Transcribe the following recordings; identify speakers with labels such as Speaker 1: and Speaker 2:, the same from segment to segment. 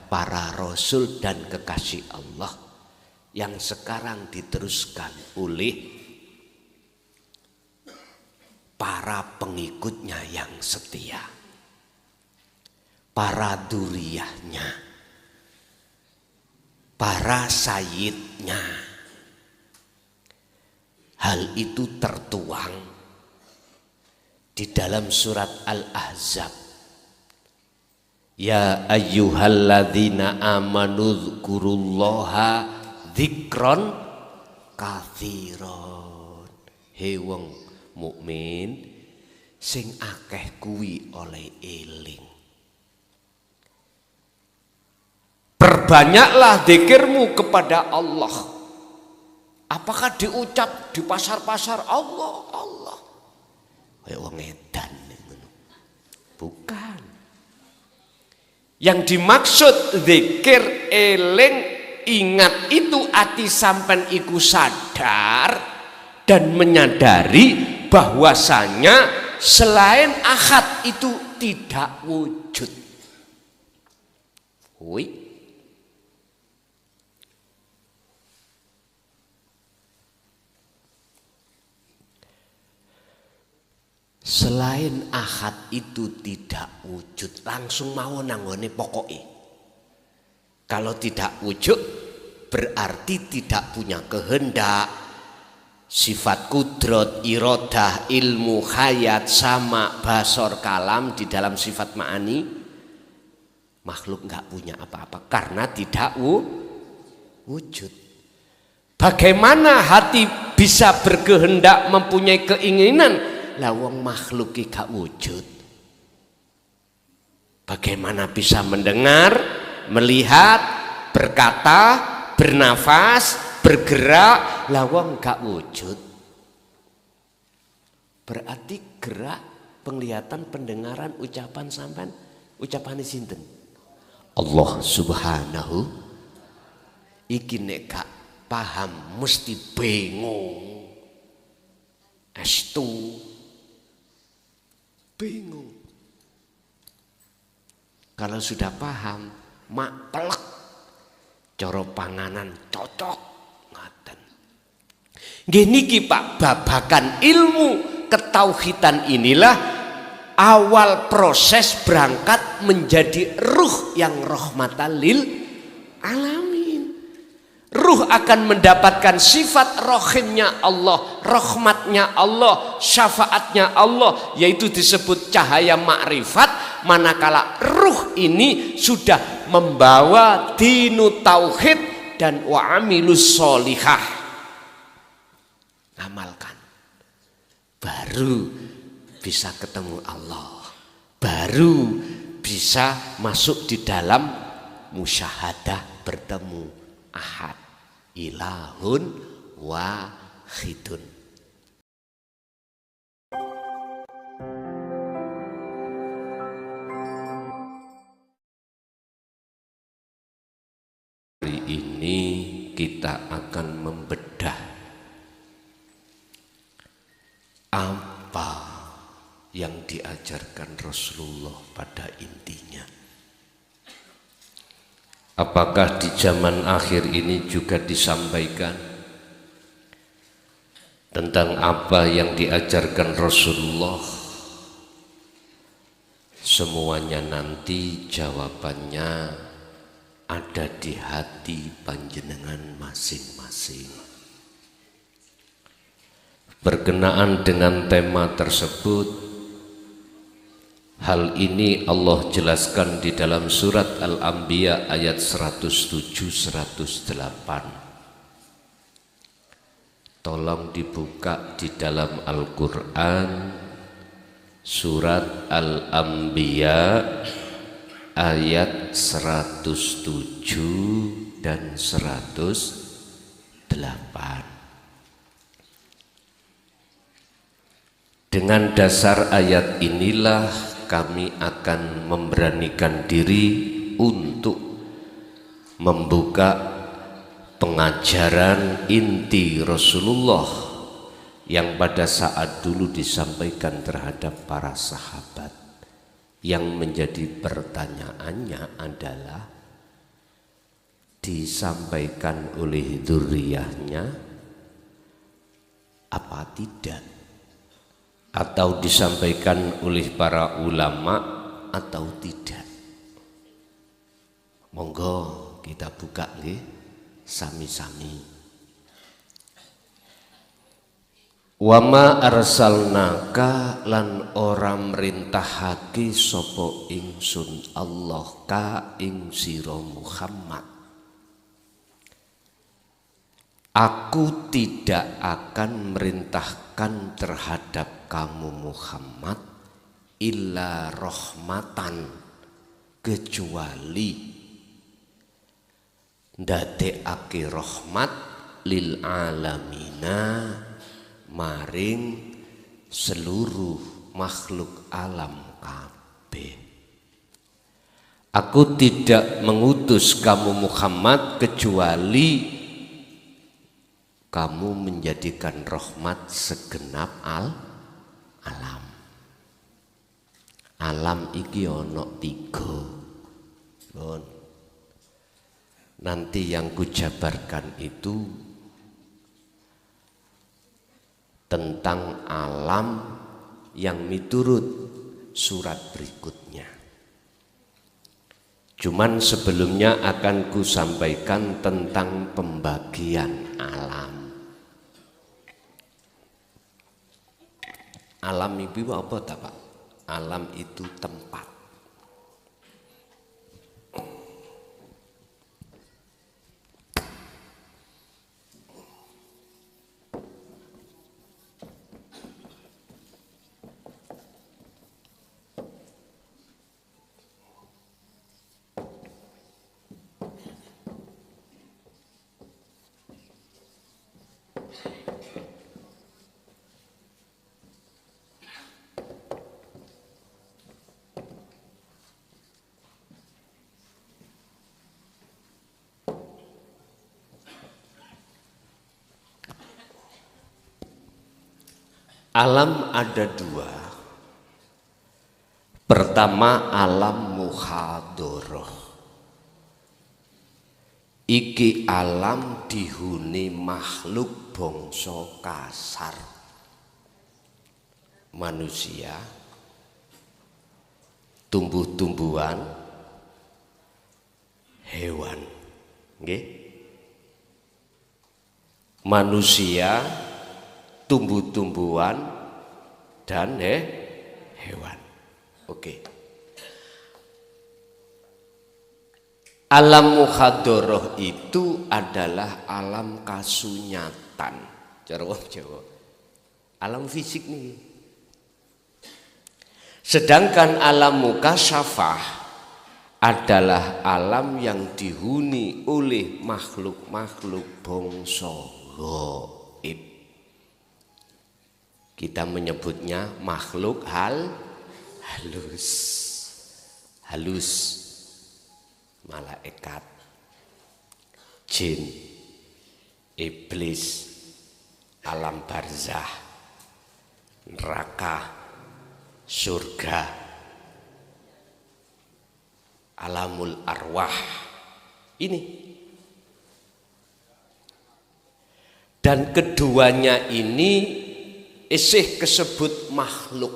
Speaker 1: para rasul dan kekasih Allah yang sekarang diteruskan oleh para pengikutnya yang setia, para duriyahnya, para sayyidnya. Hal itu tertuang di dalam surat Al-Ahzab. Ya ayyuhalladzina amanu dzkurullaha dzikron katsiron. He wong mukmin sing akeh kuwi oleh eling. Perbanyaklah zikirmu kepada Allah. Apakah diucap di pasar-pasar Allah, Allah? Kayak wong edan. Bukan. Yang dimaksud zikir, eling, ingat itu ati sampean iku sadar dan menyadari bahwasanya selain ahad itu tidak wujud. Woi. Selain ahad itu tidak wujud, langsung mau nanggone pokoknya. Kalau tidak wujud berarti tidak punya kehendak, sifat kudrat, iradah, ilmu, hayat, sama, basor, kalam di dalam sifat ma'ani. Makhluk enggak punya apa-apa karena tidak wujud. Bagaimana hati bisa berkehendak, mempunyai keinginan? Lawang makhluk gak wujud. Bagaimana bisa mendengar, melihat, berkata, bernafas, bergerak, lawang gak wujud. Berarti gerak, penglihatan, pendengaran, ucapan sampean, ucapan sinten? Allah Subhanahu. Iki nek gak paham mesti bingung. Astu bingung. Kalau sudah paham, mak pelek, coro panganan cocok, ngaten. Gini ki Pak, babakan ilmu ketauhidan inilah awal proses berangkat menjadi ruh yang rahmatan lil alamin. Ruh akan mendapatkan sifat rohimnya Allah, rahmatnya Allah, syafaatnya Allah, yaitu disebut cahaya makrifat. Manakala ruh ini sudah membawa dinu tauhid dan wa'amilus sholihah, amalkan, baru bisa ketemu Allah, baru bisa masuk di dalam musyahadah, bertemu ahad, ilahun wahidun. Hari ini kita akan membedah apa yang diajarkan Rasulullah pada intinya. Apakah di zaman akhir ini juga disampaikan tentang apa yang diajarkan Rasulullah? Semuanya nanti jawabannya ada di hati panjenengan masing-masing. Berkenaan dengan tema tersebut, hal ini Allah jelaskan di dalam surat Al-Anbiya ayat 107-108. Tolong dibuka di dalam Al-Quran, surat Al-Anbiya ayat 107 dan 108. Dengan dasar ayat inilah kami akan memberanikan diri untuk membuka pengajaran inti Rasulullah yang pada saat dulu disampaikan terhadap para sahabat. Yang menjadi pertanyaannya adalah disampaikan oleh dzurriyyahnya apa tidak, atau disampaikan oleh para ulama atau tidak. Monggo kita buka nggih sami-sami. Wama arsalnaka lan ora mrintahake sapa ingsun Allah ka ing sira Muhammad. Aku tidak akan merintahkan terhadap kamu Muhammad illa rahmatan, kecuali ndadekake rahmat lil alamina maring seluruh makhluk alam kabeh. Aku tidak mengutus kamu Muhammad kecuali kamu menjadikan rahmat segenap alam. Alam iki ono 3. Nanti yang kujabarkan itu tentang alam yang miturut surat berikutnya. Cuman sebelumnya akan ku sampaikan tentang pembagian alam. Alam itu apa tak Pak? Alam itu tempat. Alam ada 2. Pertama alam muhadharah. Iki alam dihuni makhluk bangsa kasar. Manusia, tumbuh-tumbuhan, hewan. Nggih. Manusia, tumbuh-tumbuhan dan hewan. Oke. Alam muhadharah itu adalah alam kasunyatan. Cara wong Jawa. Alam fisik nih. Sedangkan alam mukasyafah adalah alam yang dihuni oleh makhluk-makhluk bangsa gaib. Kita menyebutnya makhluk halus. Malaikat, jin, iblis, alam barzah, neraka, surga, alamul arwah. Ini. Dan keduanya ini isih kesebut makhluk,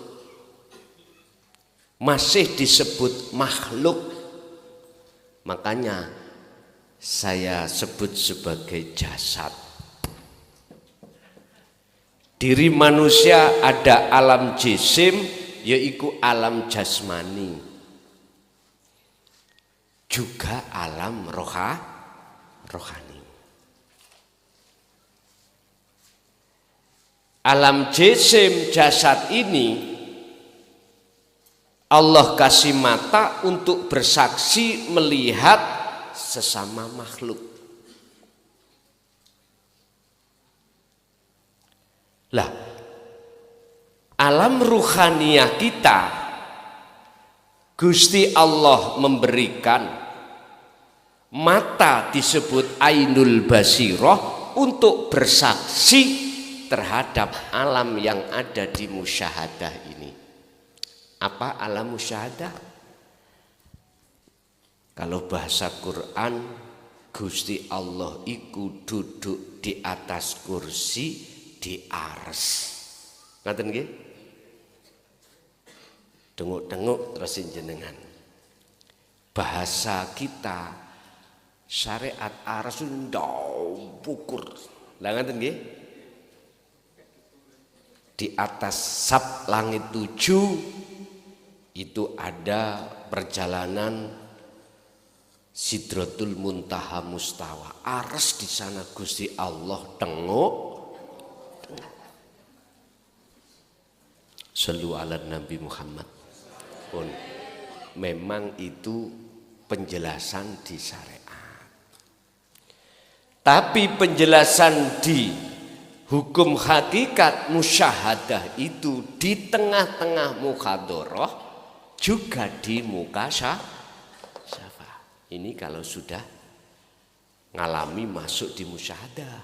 Speaker 1: masih disebut makhluk. Makanya saya sebut sebagai jasad. Diri manusia ada alam jisim, yaitu alam jasmani, juga alam rohani. Alam jisim jasad ini Allah kasih mata untuk bersaksi melihat sesama makhluk. Lah, alam ruhaniyah kita Gusti Allah memberikan mata disebut ainul basirah untuk bersaksi terhadap alam yang ada di musyahadah ini. Apa alam musyahadah? Kalau bahasa Quran Gusti Allah iku duduk di atas kursi di ares. Ngaten nggih? Denguk-denguk terus jenengan. Bahasa kita syariat ares ndau pukur. Lah ngaten nggih? Di atas sab langit 7 itu ada perjalanan Sidratul Muntaha Mustawa. Ares di sana Gusti Allah tengok. Shallu ala Nabi Muhammad. Pun memang itu penjelasan di syariat. Tapi penjelasan di hukum hakikat musyahadah itu di tengah-tengah mukhadarah juga di muka syafa. Ini kalau sudah ngalami masuk di musyahadah.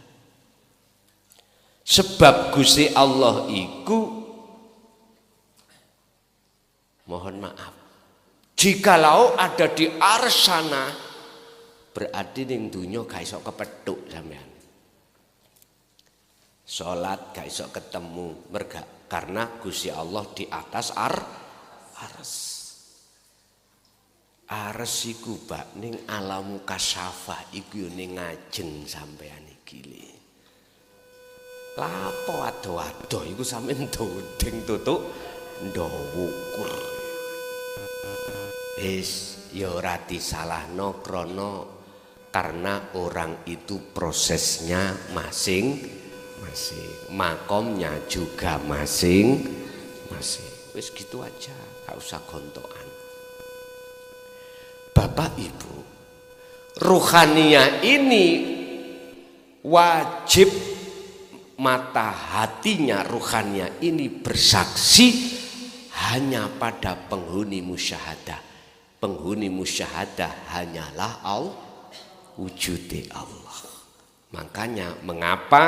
Speaker 1: Sebab Gusti Allah iku mohon maaf, jikalau ada di arsy sana berarti ning dunya gak iso kepethuk sampean. Salat gak iso ketemu merga karena Gusti Allah di atas arsy. Ares iku bak ning alam kasyafah iku yo ning ngajeng sampean iki le. Lapo ado-ado iku sampean dodeng tutuk ndawukur. Wis ya ora disalahno karena orang itu prosesnya masing-masing. Makomnya juga masing-masing. Wis gitu aja, gak usah gontokan. Bapak Ibu, ruhaniyah ini wajib mata hatinya ruhaniyah ini bersaksi hanya pada penghuni musyahadah. Penghuni musyahadah hanyalah Allah, wujudi Allah. Makanya mengapa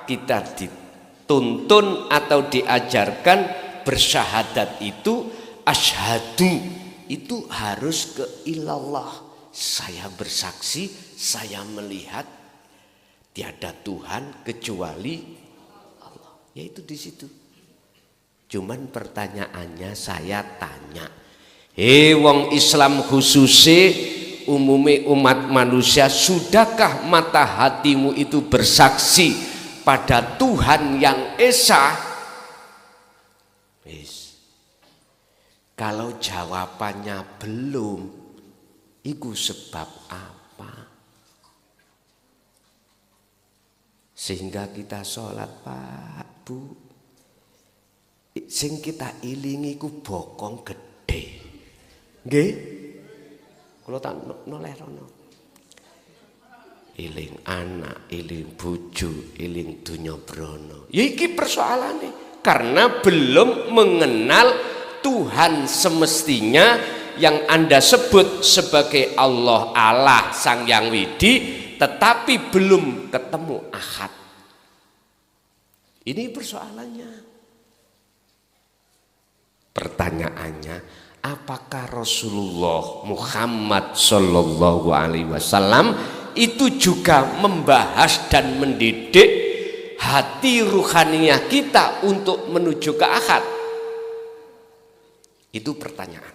Speaker 1: kita dituntun atau diajarkan bersyahadat itu asyhadu. Itu harus ke ilallah. Saya bersaksi, saya melihat tiada Tuhan kecuali Allah. Yaitu di situ. Cuman pertanyaannya saya tanya, wong Islam khususnya umumnya umat manusia, sudahkah mata hatimu itu bersaksi pada Tuhan yang esa? Kalau jawabannya belum, itu sebab apa? Sehingga kita sholat Pak Bu, sing kita ilingi ku bokong gede, nggih? Kalau tak noleh rono, iling anak, iling bojo, iling dunya brono. Ya iki persoalannya, karena belum mengenal Tuhan semestinya yang Anda sebut sebagai Allah Sang Yang Widi, tetapi belum ketemu Ahad. Ini persoalannya. Pertanyaannya, apakah Rasulullah Muhammad Sallallahu Alaihi Wasallam itu juga membahas dan mendidik hati ruhaniyah kita untuk menuju ke Ahad? Itu pertanyaan.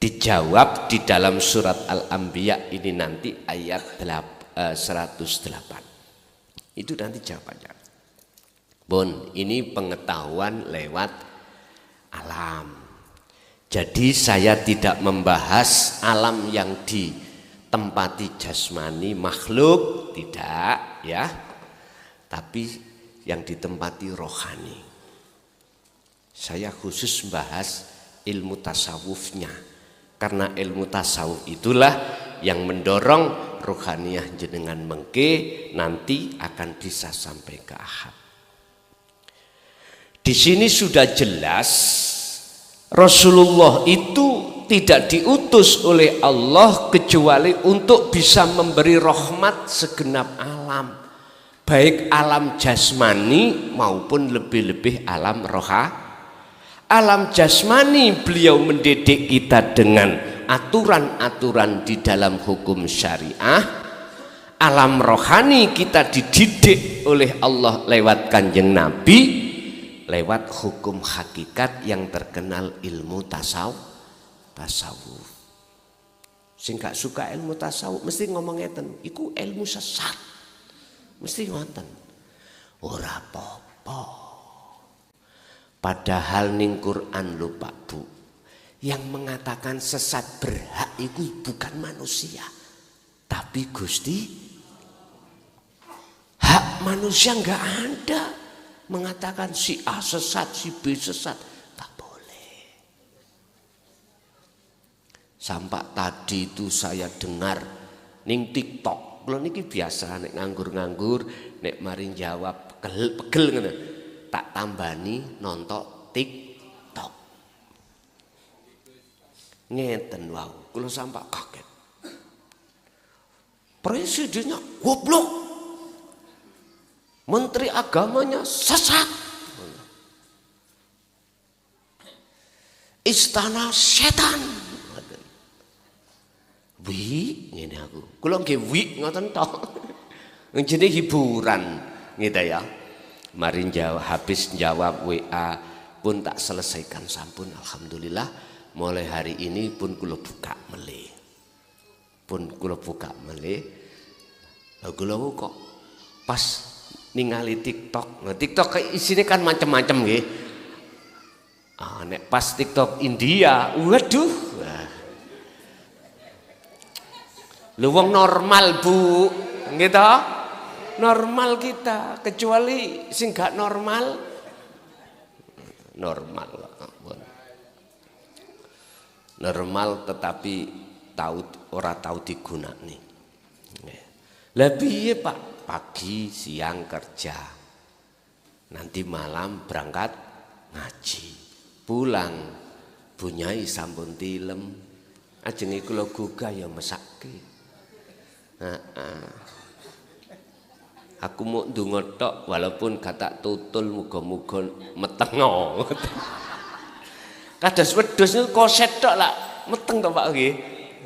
Speaker 1: Dijawab di dalam surat Al-Anbiya ini nanti ayat 108. Itu nanti jawabannya. Bon, ini pengetahuan lewat alam. Jadi saya tidak membahas alam yang ditempati jasmani makhluk, tidak ya. Tapi yang ditempati rohani. Saya khusus membahas ilmu tasawufnya, karena ilmu tasawuf itulah yang mendorong rohaniyah jenengan mengke nanti akan bisa sampai ke Ahad. Di sini sudah jelas Rasulullah itu tidak diutus oleh Allah kecuali untuk bisa memberi rahmat segenap alam, baik alam jasmani maupun lebih-lebih alam roha. Alam jasmani beliau mendidik kita dengan dengan aturan-aturan di dalam hukum syariah. Alam rohani kita dididik oleh Allah lewat Kanjeng Nabi, lewat hukum hakikat yang terkenal ilmu tasawuf. Sing gak suka ilmu tasawuf mesti ngomong ngeten, iku ilmu sesat. Mesti ngoten. Ora apa-apa. Padahal ning Quran lho Pak Bu, yang mengatakan sesat berhak itu bukan manusia, tapi Gusti. Hak manusia enggak ada mengatakan si A sesat, si B sesat, tak boleh. Sampai tadi itu saya dengar ning TikTok, lho niki biasa nek nganggur-nganggur, nek maring jawab pegel ngono, tak tambani nonton TikTok. Ngeten wau, kula sampai kaget. Presidennya goblok. Menteri agamanya sesat. Istana setan. Wi ngene aku. Kula nggih wi ngoten tok. Jenenge hiburan gitu ya. Mari habis jawab WA pun tak selesaikan sampun, alhamdulillah. Mulai hari ini pun kula buka melih. Lah kula kok pas ningali TikTok. Nah, TikTok isinya kan macam-macam nggih. Nek pas TikTok India, waduh. Lu wong normal Bu, gitu. Normal kita, kecuali sing gak normal. Normal tetapi ora tahu digunakne. Lah piye Pak? Pagi siang kerja, nanti malam berangkat ngaji, pulang bunyai sampun tilem, ajenge kula gugah ya mesake. Aku mau ndonga tok walaupun kata tutul muga-muga metengo. Kados wedhus niku koset tok lah meteng to Pak nggih.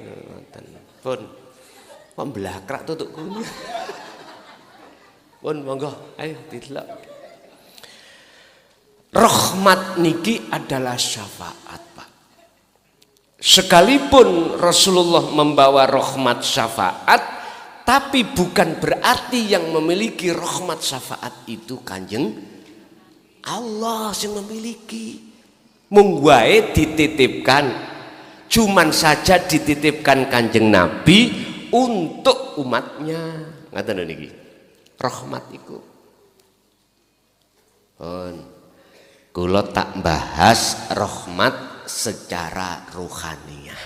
Speaker 1: Ngoten. Pun pemblakrak tutukku. Pun monggo ayo didelok. Rahmat niki adalah syafaat Pak. Sekalipun Rasulullah membawa rahmat syafaat, tapi bukan berarti yang memiliki rahmat syafaat itu Kanjeng Allah yang memiliki. Mung wae dititipkan, cuman saja dititipkan Kanjeng Nabi untuk umatnya. Ngaten niki. Rahmat iku. Kula tak bahas rahmat secara rohaniah.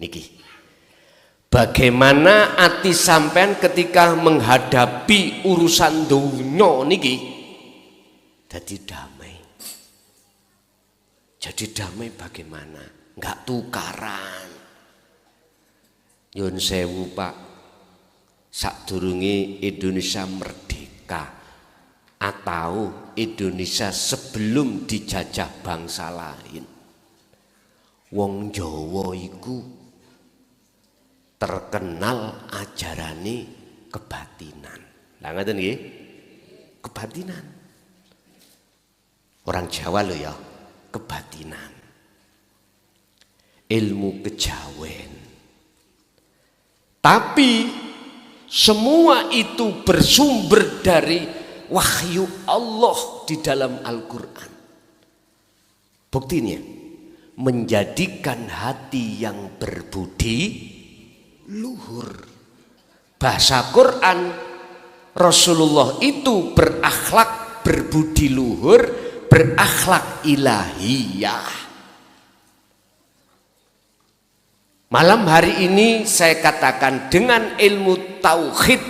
Speaker 1: Niki. Bagaimana ati sampean ketika menghadapi urusan dunya niki? Jadi damai. Jadi damai bagaimana? Enggak tukaran. Nyun sewu Pak. Sadurunge Indonesia merdeka atau Indonesia sebelum dijajah bangsa lain, wong Jawa iku terkenal ajarane kebatinan. Lah ngoten nggih? Kebatinan. Orang Jawa lho ya, kebatinan. Ilmu kejawen. Tapi semua itu bersumber dari wahyu Allah di dalam Al-Quran. Buktinya, menjadikan hati yang berbudi luhur. Bahasa Quran, Rasulullah itu berakhlak berbudi luhur, berakhlak ilahiyah. Malam hari ini saya katakan dengan ilmu tauhid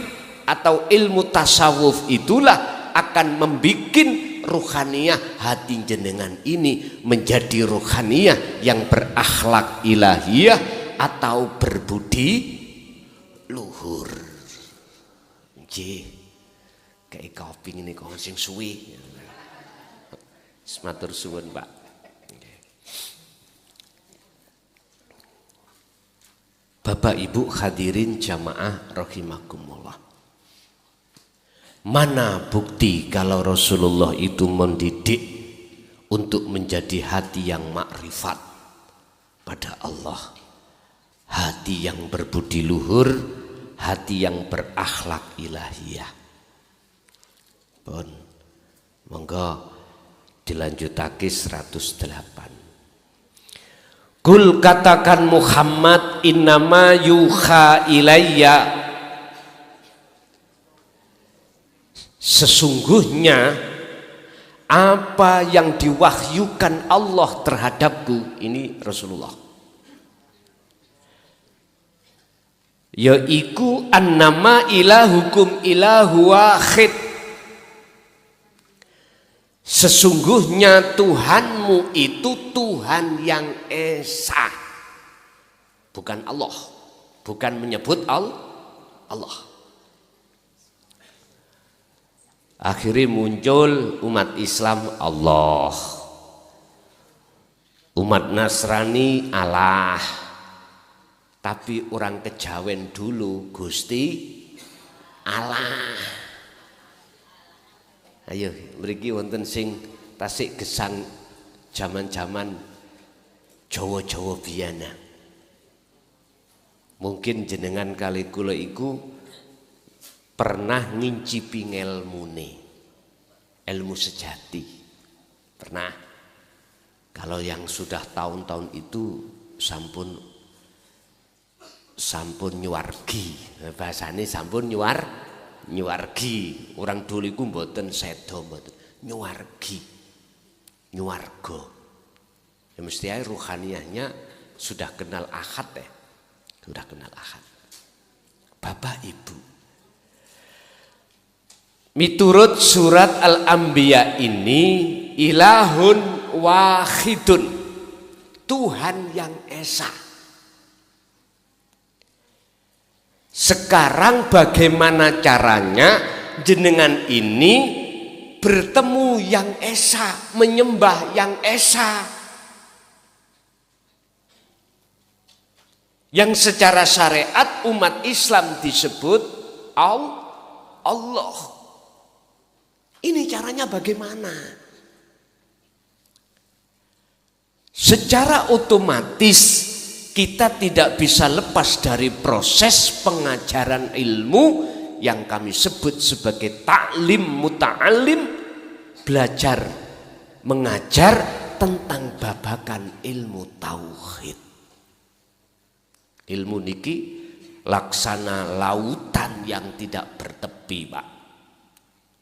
Speaker 1: atau ilmu tasawuf itulah akan membuat ruhaniyah hati jenengan ini menjadi ruhaniyah yang berakhlak ilahiyah atau berbudi luhur. Nggih. Kayak kopi ini kok sing suwi. Matur suwun Pak. Bapak Ibu hadirin jamaah rahimakumullah. Mana bukti kalau Rasulullah itu mendidik untuk menjadi hati yang makrifat pada Allah, hati yang berbudi luhur, hati yang berakhlak ilahiyah. Pun monggo dilanjutake 108. Kul katakan Muhammad, innama yuha ilayya, sesungguhnya apa yang diwahyukan Allah terhadapku, ini Rasulullah, yaiku annama ilahukum ilahu wahid, sesungguhnya Tuhanmu itu Tuhan yang esa, bukan Allah, bukan menyebut Allah. Akhirnya muncul umat Islam Allah, umat Nasrani Allah, tapi orang kejawen dulu Gusti Allah. Ayo mriki wonten sing tasik gesang zaman-zaman Jawa-Jawa biyana. Mungkin jenengan kali kula iku pernah ngincipi ngelmune, ilmu sejati. Pernah. Kalau yang sudah tahun-tahun itu sampun nyuwargi. Bahasane sampun nyuwargi. Orang dulu iku mboten sedo, mboten nyuwargi. Nyuwarga. Ya mesti ae ruhaniyahnya sudah kenal ahad ya. Sudah kenal ahad. Bapak Ibu, miturut surat Al-Anbiya ini, ilahun wahidun, Tuhan yang esa. Sekarang bagaimana caranya jenengan ini bertemu yang esa, menyembah yang esa, yang secara syariat umat Islam disebut Allah. Ini caranya bagaimana? Secara otomatis kita tidak bisa lepas dari proses pengajaran ilmu yang kami sebut sebagai taklim muta'alim, belajar mengajar tentang babakan ilmu tauhid. Ilmu niki laksana lautan yang tidak bertepi, Pak.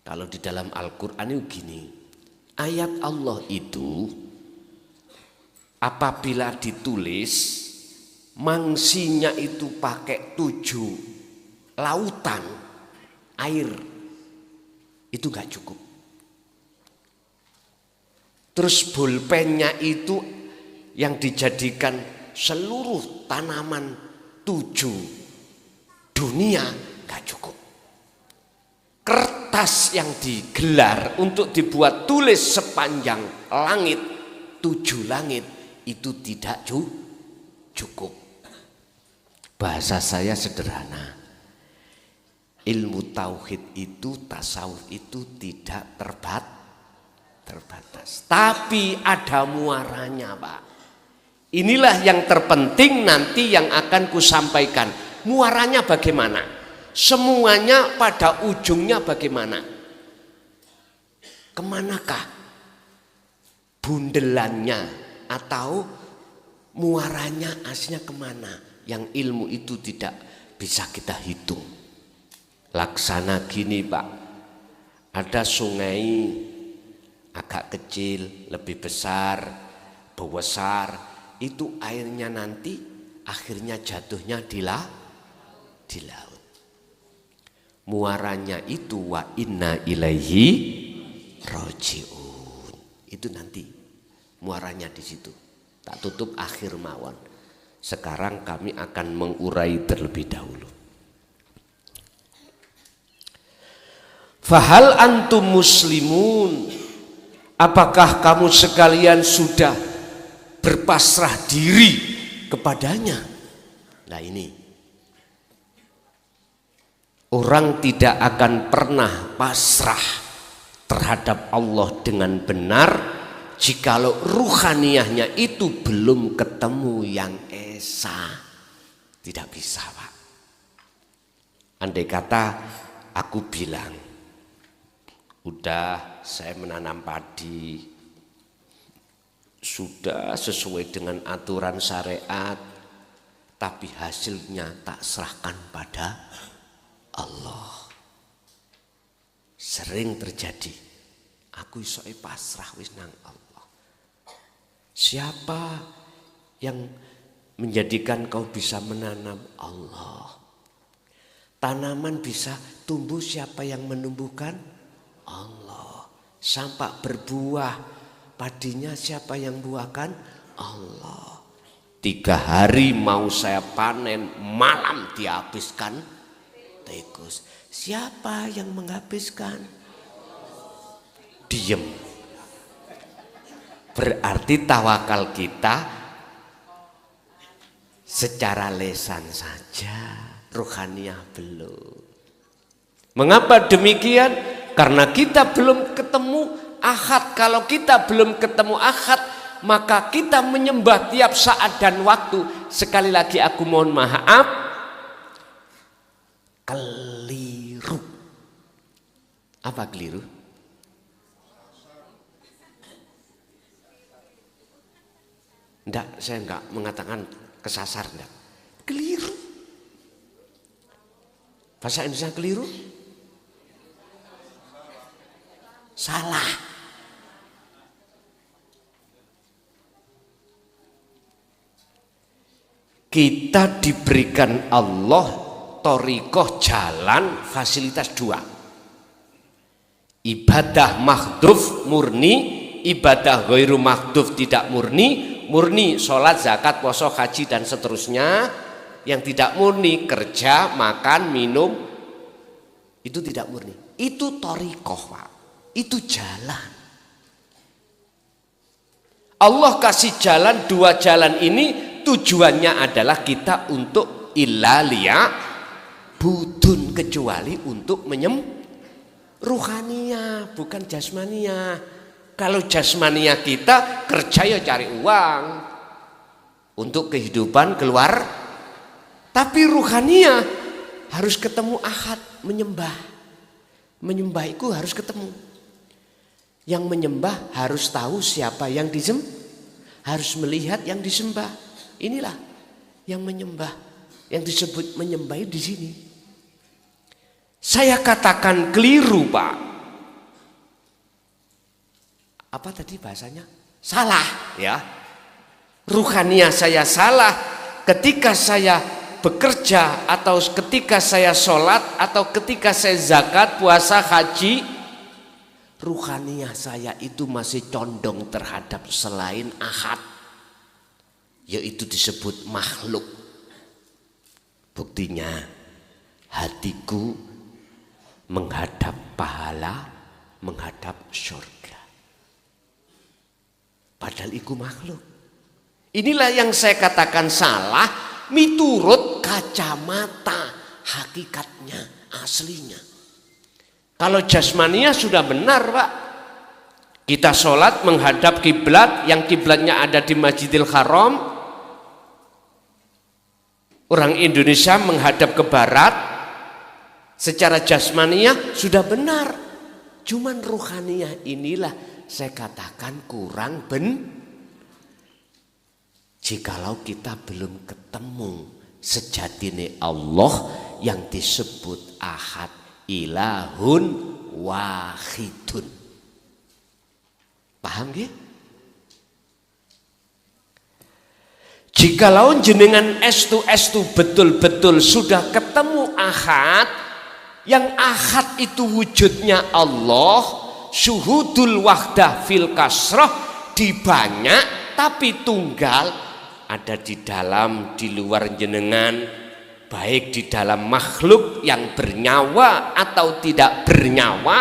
Speaker 1: Kalau di dalam Al-Quran itu gini, ayat Allah itu apabila ditulis mangsinya itu pakai 7 lautan air, itu gak cukup. Terus bolpennya itu yang dijadikan seluruh tanaman 7 dunia gak cukup. Kertas yang digelar untuk dibuat tulis sepanjang langit, 7 langit, itu tidak cukup. Bahasa saya sederhana, ilmu tauhid itu, tasawuf itu tidak terbatas, tapi ada muaranya, Pak. Inilah yang terpenting nanti yang akan kusampaikan. Muaranya bagaimana? Semuanya pada ujungnya bagaimana? Kemanakah bundelannya atau muaranya aslinya kemana? Yang ilmu itu tidak bisa kita hitung. Laksana gini, Pak. Ada sungai agak kecil, lebih besar, besar. Itu airnya nanti akhirnya jatuhnya di laut. Muaranya itu wa inna ilaihi rajiun. Itu nanti muaranya di situ. Tak tutup akhir mawon. Sekarang kami akan mengurai terlebih dahulu. Fahal antum muslimun, apakah kamu sekalian sudah berpasrah diri kepadanya? Nah ini, orang tidak akan pernah pasrah terhadap Allah dengan benar jikalau ruhaniyahnya itu belum ketemu yang esa. Tidak bisa, Pak. Andai kata aku bilang, udah saya menanam padi, sudah sesuai dengan aturan syariat, tapi hasilnya tak serahkan pada Allah. Sering terjadi, aku iso pasrah wis nang Allah. Siapa yang menjadikan kau bisa menanam? Allah. Tanaman bisa tumbuh, siapa yang menumbuhkan? Allah. Sampai berbuah, padinya siapa yang buahkan? Allah. 3 hari mau saya panen, malam dihabiskan tikus. Siapa yang menghabiskan? Diem. Berarti tawakal kita secara lesan saja, ruhaniyah belum. Mengapa demikian? Karena kita belum ketemu ahad. Kalau kita belum ketemu ahad, maka kita menyembah tiap saat dan waktu. Sekali lagi aku mohon maaf, keliru. Apa keliru? Enggak, saya enggak mengatakan kesasar, enggak. Keliru. Bahasa Indonesia keliru? Salah. Kita diberikan Allah thoriqoh, jalan, fasilitas 2. Ibadah mahdhuf murni, ibadah ghairu mahdhuf tidak murni. Murni sholat, zakat, puasa, haji dan seterusnya. Yang tidak murni kerja, makan, minum, itu tidak murni. Itu thoriqoh, Pak. Itu jalan. Allah kasih jalan, 2 jalan ini tujuannya adalah kita untuk ilalia budun, kecuali untuk ruhaniyah, bukan jasmaniyah. Kalau jasmaniyah kita kerja ya cari uang untuk kehidupan keluar, tapi ruhaniyah harus ketemu ahad, menyembah. Menyembah itu harus ketemu. Yang menyembah harus tahu siapa yang disembah, harus melihat yang disembah. Inilah yang menyembah, yang disebut menyembah di sini. Saya katakan keliru, Pak. Apa tadi bahasanya? Salah, ya. Ruhaniyah saya salah ketika saya bekerja, atau ketika saya sholat, atau ketika saya zakat, puasa, haji. Ruhaniyah saya itu masih condong terhadap selain ahad, yaitu disebut makhluk. Buktinya hatiku menghadap pahala, menghadap surga, padahal itu makhluk. Inilah yang saya katakan salah miturut kacamata hakikatnya, aslinya. Kalau jasmania sudah benar, Pak. Kita sholat menghadap kiblat, yang kiblatnya ada di Masjidil Haram. Orang Indonesia menghadap ke barat. Secara jasmania sudah benar. Cuman ruhaniyah inilah saya katakan kurang jikalau kita belum ketemu sejatine Allah yang disebut ahad, ilahun wahidun. Paham ya? Jikalau jenengan estu betul-betul sudah ketemu ahad, yang ahad itu wujudnya Allah, syuhudul wahdah fil kasroh, di banyak tapi tunggal, ada di dalam, di luar jenengan, baik di dalam makhluk yang bernyawa atau tidak bernyawa.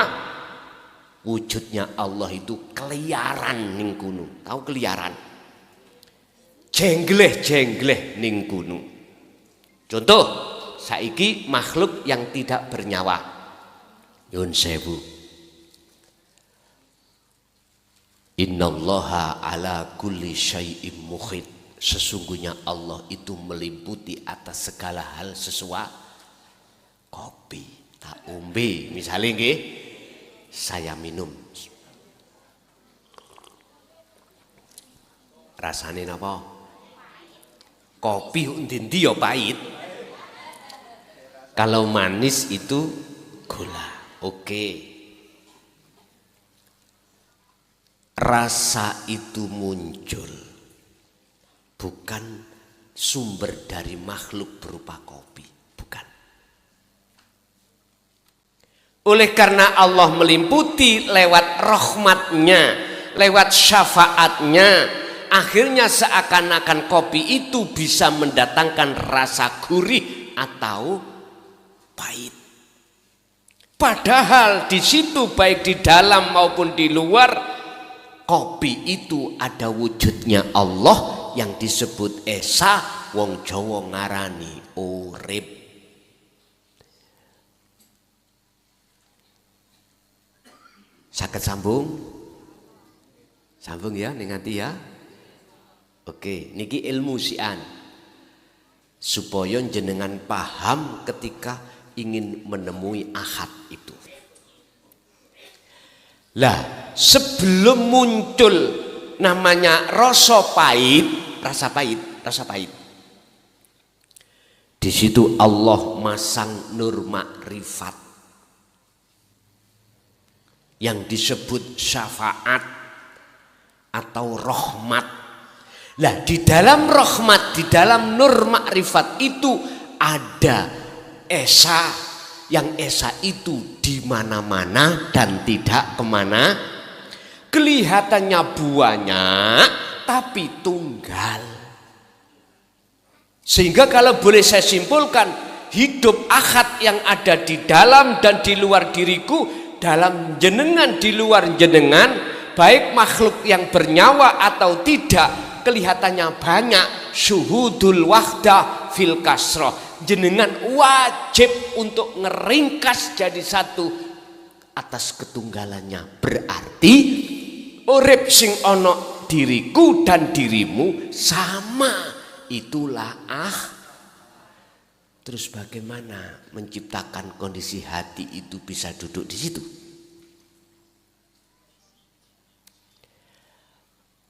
Speaker 1: Wujudnya Allah itu keliaran ning gunung. Tahu keliaran? Jengleh ning gunung. Contoh, saiki makhluk yang tidak bernyawa. Yun sewu. Innallaha ala kulli syai'im muhit. Sesungguhnya Allah itu meliputi atas segala hal sesuatu. Kopi tak umbe, misalnya nggih, saya minum. Rasane napa? Kopi ndi ya pahit. Kalau manis itu gula. Oke. Rasa itu muncul bukan sumber dari makhluk berupa kopi, bukan. Oleh karena Allah meliputi lewat rahmatnya, lewat syafaatnya, akhirnya seakan-akan kopi itu bisa mendatangkan rasa gurih atau pahit. Padahal di situ baik di dalam maupun di luar, kopi itu ada wujudnya Allah yang disebut esa, wong Jawa ngarani urip. Saged sambung? Sambung ya, ningati ya. Oke, niki ilmu sian. Supaya jenengan paham ketika ingin menemui ahad itu. Lah, sebelum muncul namanya rasa pahit. Di situ Allah masang nur makrifat yang disebut syafaat atau rahmat. Lah, di dalam rahmat, di dalam nur makrifat itu ada esa, yang esa itu di mana-mana dan tidak kemana. Kelihatannya banyak tapi tunggal. Sehingga kalau boleh saya simpulkan, hidup ahad yang ada di dalam dan di luar diriku, dalam jenengan, di luar jenengan, baik makhluk yang bernyawa atau tidak, kelihatannya banyak. Syuhudul wahdah fil kasroh. Jenengan wajib untuk ngeringkas jadi satu atas ketunggalannya. Berarti urip sing ono diriku dan dirimu sama, itulah Terus bagaimana menciptakan kondisi hati itu bisa duduk di situ?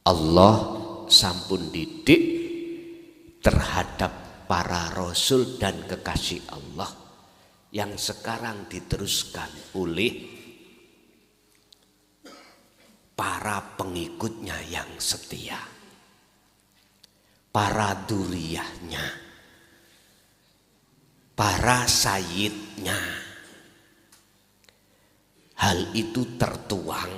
Speaker 1: Allah sampun didik terhadap para rasul dan kekasih Allah yang sekarang diteruskan oleh para pengikutnya yang setia, para duriyahnya, para sayyidnya. Hal itu tertuang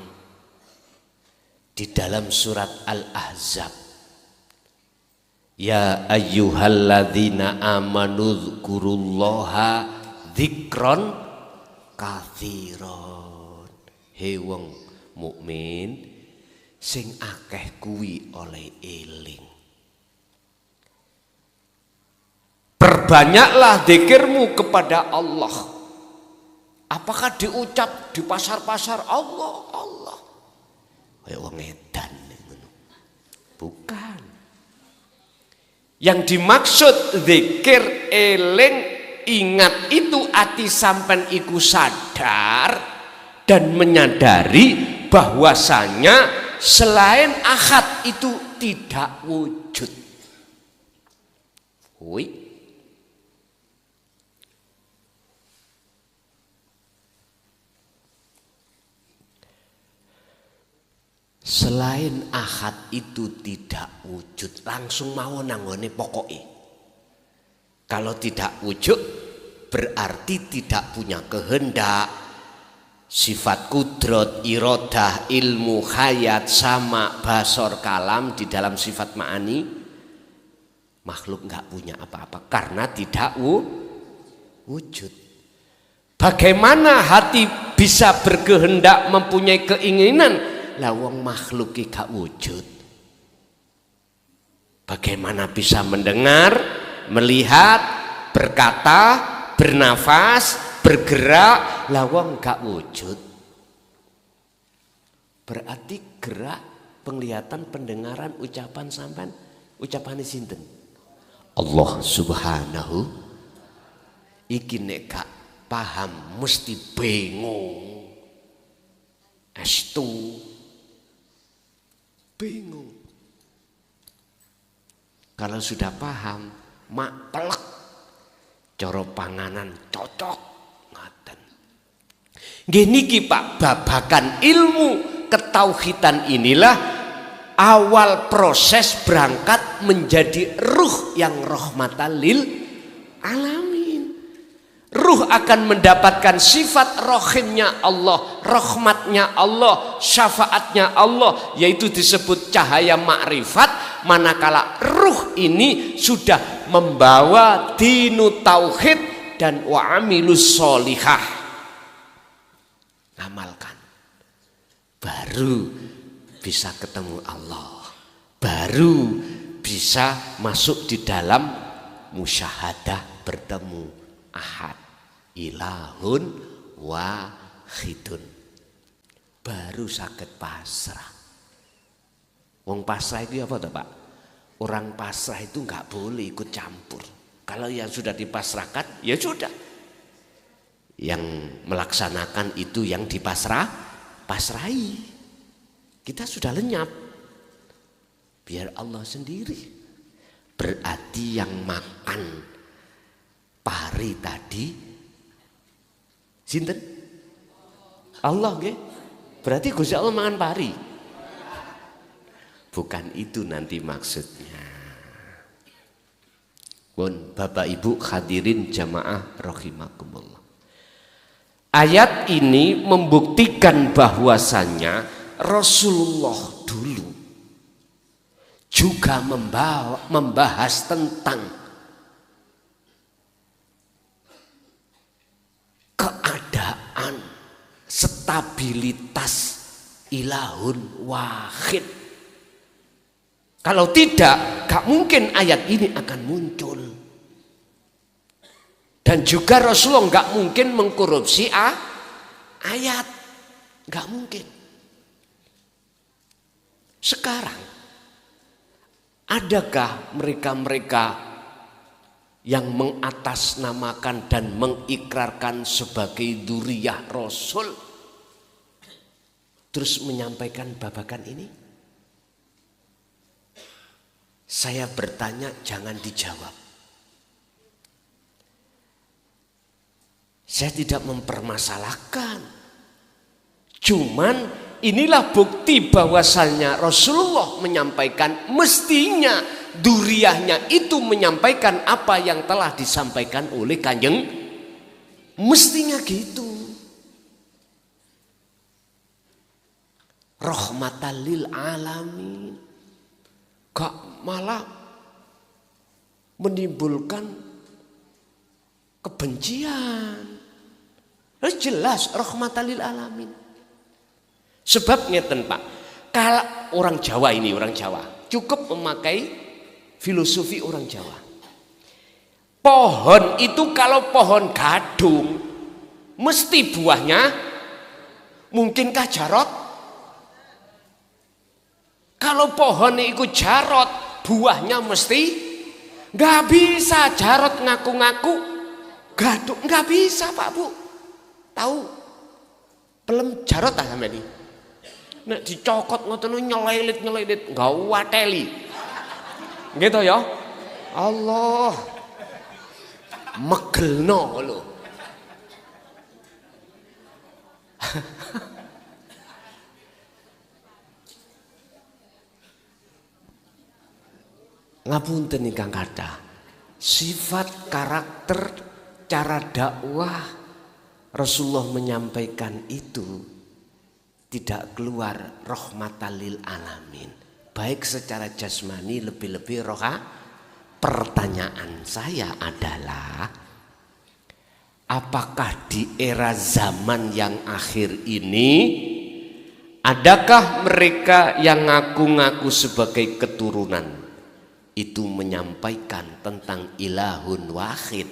Speaker 1: di dalam surat Al-Ahzab. Ya ayyuhalladzina amanu dzkurullaha dzikron katsiron. He wong mukmin sing akeh kuwi oleh eling. Perbanyaklah zikirmu kepada Allah. Apakah diucap di pasar-pasar Allah, Allah? Kayak wong edan. Bukan. Yang dimaksud zikir, eling, ingat itu ati sampean iku sadar dan menyadari bahwasanya selain ahad itu tidak wujud. Woi. Selain ahad itu tidak wujud, langsung mau nanggone pokoknya. Kalau tidak wujud berarti tidak punya kehendak, sifat kudrat, iradah, ilmu, hayat, sama, basor, kalam di dalam sifat ma'ani. Makhluk nggak punya apa-apa karena tidak wujud. Bagaimana hati bisa berkehendak, mempunyai keinginan? Lah wong makhluk gak wujud. Bagaimana bisa mendengar, melihat, berkata, bernafas, bergerak, lah wong gak wujud. Berarti gerak, penglihatan, pendengaran, ucapan sampean, ucapan sinten? Allah Subhanahu. Iki nek gak paham mesti bingung. Estu bingung. Kalau sudah paham, mak pelek, cara panganan cocok, ngaten. Gini ki Pak, babakan ilmu ketauhidan inilah awal proses berangkat menjadi ruh yang rahmatan lil alamin. Ruh akan mendapatkan sifat rohimnya Allah, rahmatnya Allah, syafaatnya Allah, yaitu disebut cahaya makrifat. Manakala ruh ini sudah membawa dinu tauhid dan wa'amilus sholihah, amalkan, baru bisa ketemu Allah, baru bisa masuk di dalam musyahadah bertemu ahad ilahun wahidun, baru sakit pasrah. Wong pasrah itu apa tuh Pak? Orang pasrah itu nggak boleh ikut campur. Kalau yang sudah dipasrahkan, ya sudah. Yang melaksanakan itu yang pasrahi. Kita sudah lenyap. Biar Allah sendiri. Berarti yang makan pari tadi, sinten? Allah nggih. Berarti Gusti Allah mangan pari. Bukan itu nanti maksudnya. Pun Bapak Ibu hadirin jamaah rahimakumullah. Ayat ini membuktikan bahwasannya Rasulullah dulu juga membahas tentang keadaan stabilitas ilahun wahid. Kalau tidak, gak mungkin ayat ini akan muncul. Dan juga Rasulullah gak mungkin mengkorupsi ayat. Gak mungkin. Sekarang, adakah mereka-mereka yang mengatasnamakan dan mengikrarkan sebagai dzurriyyah Rasul, terus menyampaikan babakan ini? Saya bertanya, jangan dijawab. Saya tidak mempermasalahkan. Cuman inilah bukti bahwasannya Rasulullah menyampaikan, mestinya dzurriyyahnya itu menyampaikan apa yang telah disampaikan oleh Kanjeng. Mestinya gitu. Rahmatan lil alamin. Gak malah menimbulkan kebencian. Jelas rahmatan lil alamin. Sebab ngeten Pak, kalau orang Jawa ini, orang Jawa cukup memakai filosofi orang Jawa. Pohon itu kalau pohon gadung mesti buahnya, mungkinkah jarot? Kalau pohon itu jarot, buahnya mesti nggak bisa. Jarot ngaku-ngaku gadung, nggak bisa Pak Bu. Tahu pelem jarot ah sampe ini. Nek dicokot ngoten nyelelit nggak wateli. Gitu ya. Allah megelno lho. Ngapunten ingkang kathah, sifat karakter cara dakwah Rasulullah menyampaikan itu tidak keluar rahmatan lil alamin, baik secara jasmani lebih-lebih roha. Pertanyaan saya adalah, apakah di era zaman yang akhir ini adakah mereka yang ngaku-ngaku sebagai keturunan itu menyampaikan tentang ilahun wahid?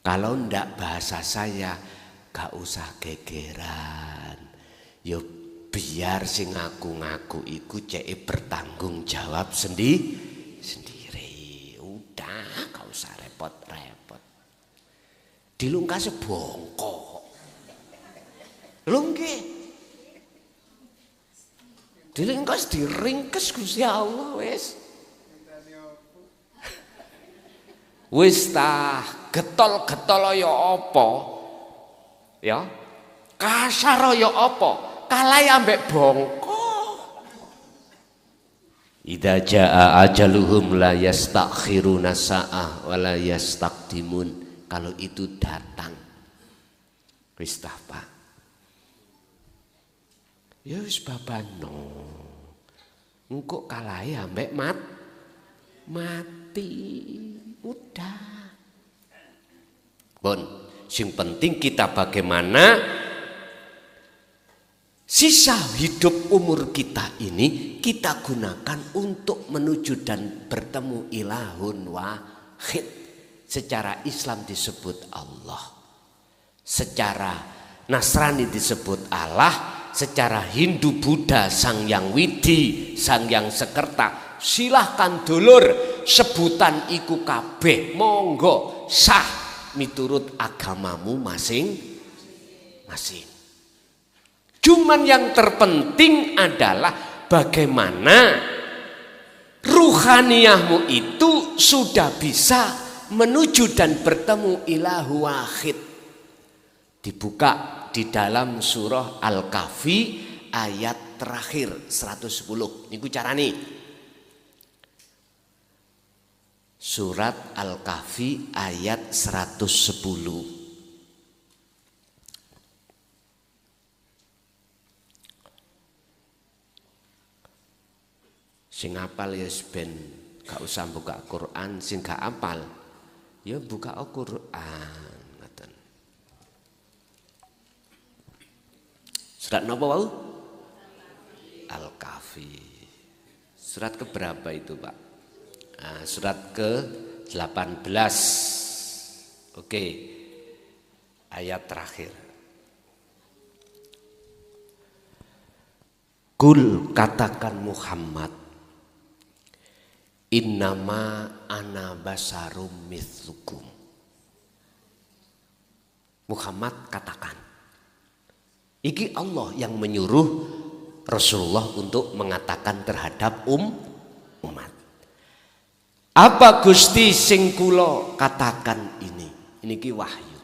Speaker 1: Kalau ndak bahasa saya, gak usah gegeran. Yo biar sing ngaku-ngaku iku cek bertanggung jawab sendiri. Udah, gak usah repot-repot. Dilungkas bongkok. Lho nggih. Dilungkas diringkes Gusti Allah wis. Wis tah getol-getol ya apa? Ya. Kasar ya apa? Kalai ambek bongkok. Idza jaa ajaluhum la yastakhiruna sa'ah wa la yastaqdimun. Kalau itu datang. Wis tah, Pak. Ya wis babano. Engko kalai ambek mati. Udah. Bon, sing penting kita bagaimana sisa hidup umur kita ini kita gunakan untuk menuju dan bertemu ilahun wahid. Secara Islam disebut Allah, secara Nasrani disebut Allah, secara Hindu Buddha Sang Yang Widi, Sang Yang Sekerta. Silahkan dulur sebutan iku kabeh monggo sah miturut agamamu masing-masing. Cuman yang terpenting adalah bagaimana ruhaniyahmu itu sudah bisa menuju dan bertemu ilahu wahid. Dibuka di dalam surah Al-Kahfi ayat terakhir 110. Niku carane. Surat Al-Kahfi ayat 110. Sing apal ya ben gak usah buka Quran, sing gak apal ya buka Al-Quran. Ngoten. Surat napa wau? Al-Kahfi. Surat keberapa itu, Pak? Nah, surat ke-18. Oke. Ayat terakhir. Kul, katakan Muhammad, innama ana basarum mithlukum. Muhammad katakan. Iki Allah yang menyuruh Rasulullah untuk mengatakan terhadap umat. Apa Gusti sing kula katakan ini? Ini ki wahyu.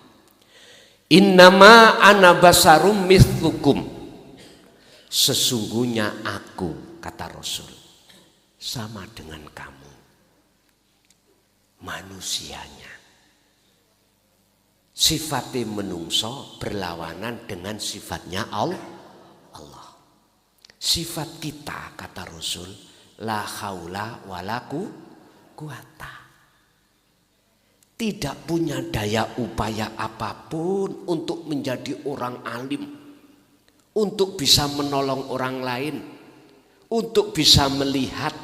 Speaker 1: Innama ana basarum mithlukum. Sesungguhnya aku, kata Rasul, sama dengan kamu. Manusianya. Sifatnya menungso berlawanan dengan sifatnya Allah. Sifat kita, kata Rasul, la haula walaku kuata. Tidak punya daya upaya apapun untuk menjadi orang alim, untuk bisa menolong orang lain, untuk bisa melihat,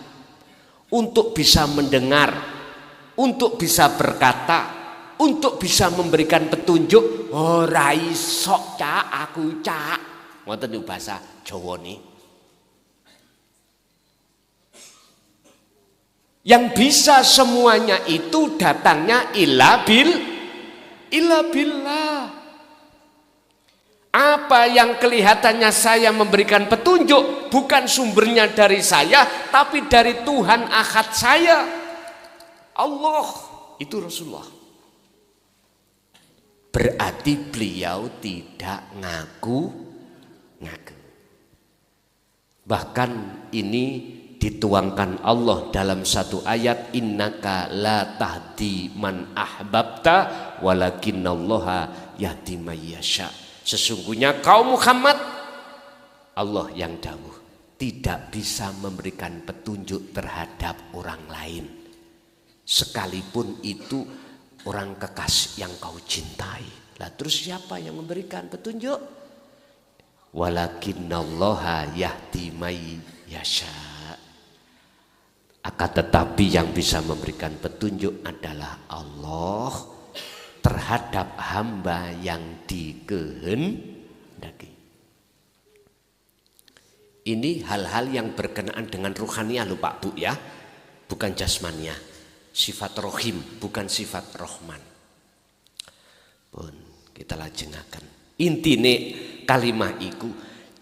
Speaker 1: untuk bisa mendengar, untuk bisa berkata, untuk bisa memberikan petunjuk. Ora iso cak aku cak. Ngoten niku bahasa Jawa nih. Yang bisa semuanya itu datangnya illa billah. Apa yang kelihatannya saya memberikan petunjuk bukan sumbernya dari saya, tapi dari Tuhan Ahad saya. Allah, itu Rasulullah. Berarti beliau tidak ngaku. Bahkan ini dituangkan Allah dalam satu ayat, innaka la tahdi man ahbabta walakinallaha yahdi may yasha. Sesungguhnya kaum Muhammad, Allah yang dawuh, tidak bisa memberikan petunjuk terhadap orang lain, sekalipun itu orang kekasih yang kau cintai. Lah terus siapa yang memberikan petunjuk? Walakinallaha yahdi may yasha. Akan tetapi yang bisa memberikan petunjuk adalah Allah. terhadap hamba yang dikehendaki. Ini hal-hal yang berkenaan dengan ruhaniah loh Pak Bu ya, bukan jasmaniah. Sifat rohim, bukan sifat rohman. Pun kita lajengaken. Intine kalimah iku,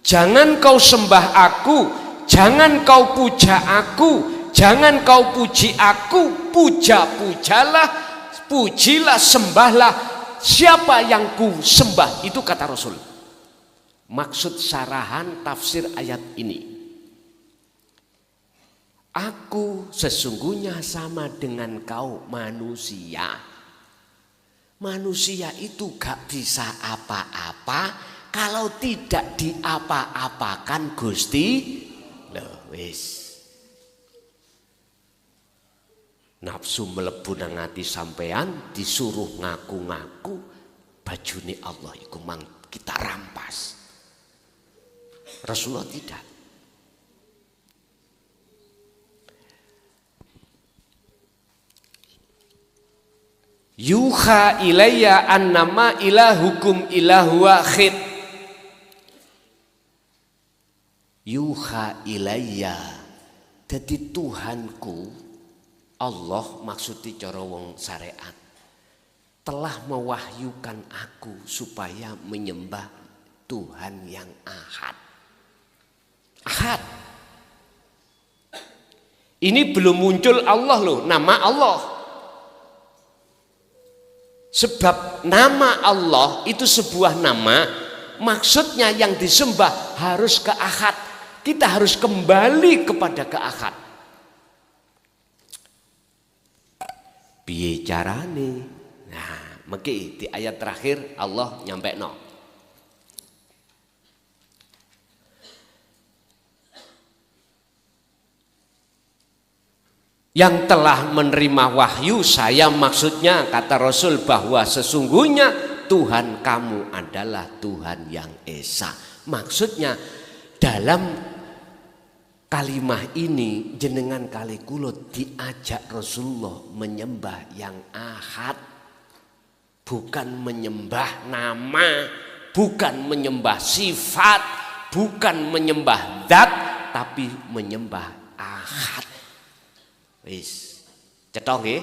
Speaker 1: jangan kau sembah aku, jangan kau puja aku, jangan kau puji aku, puja-pujalah, pujilah, sembahlah siapa yang ku sembah. Itu kata Rasul. Maksud sarahan tafsir ayat ini, aku sesungguhnya sama dengan kau manusia. Manusia itu gak bisa apa-apa kalau tidak diapa-apakan Gusti. Loh wis. Nafsu mlebu nang ati sampean disuruh ngaku-ngaku, bajune Allah iku mang kita rampas. Rasulullah tidak. Yuha ilayya annama ilahukum ilahu wahid. Yuha ilayya, jadi Tuhanku Allah maksudnya cara wong syariat telah mewahyukan aku supaya menyembah Tuhan yang ahad. Ahad. Ini belum muncul Allah loh, nama Allah. Sebab nama Allah itu sebuah nama, maksudnya yang disembah harus ke ahad. Kita harus kembali kepada ke ahad. Piye carane? Nah, mengki di ayat terakhir Allah nyampe no. Yang telah menerima wahyu saya, maksudnya kata Rasul bahwa sesungguhnya Tuhan kamu adalah Tuhan yang esa. Maksudnya dalam kalimah ini jenengan kali kula diajak Rasulullah menyembah yang ahad, bukan menyembah nama, bukan menyembah sifat, bukan menyembah zat, tapi menyembah ahad. Wis, cetok nggih.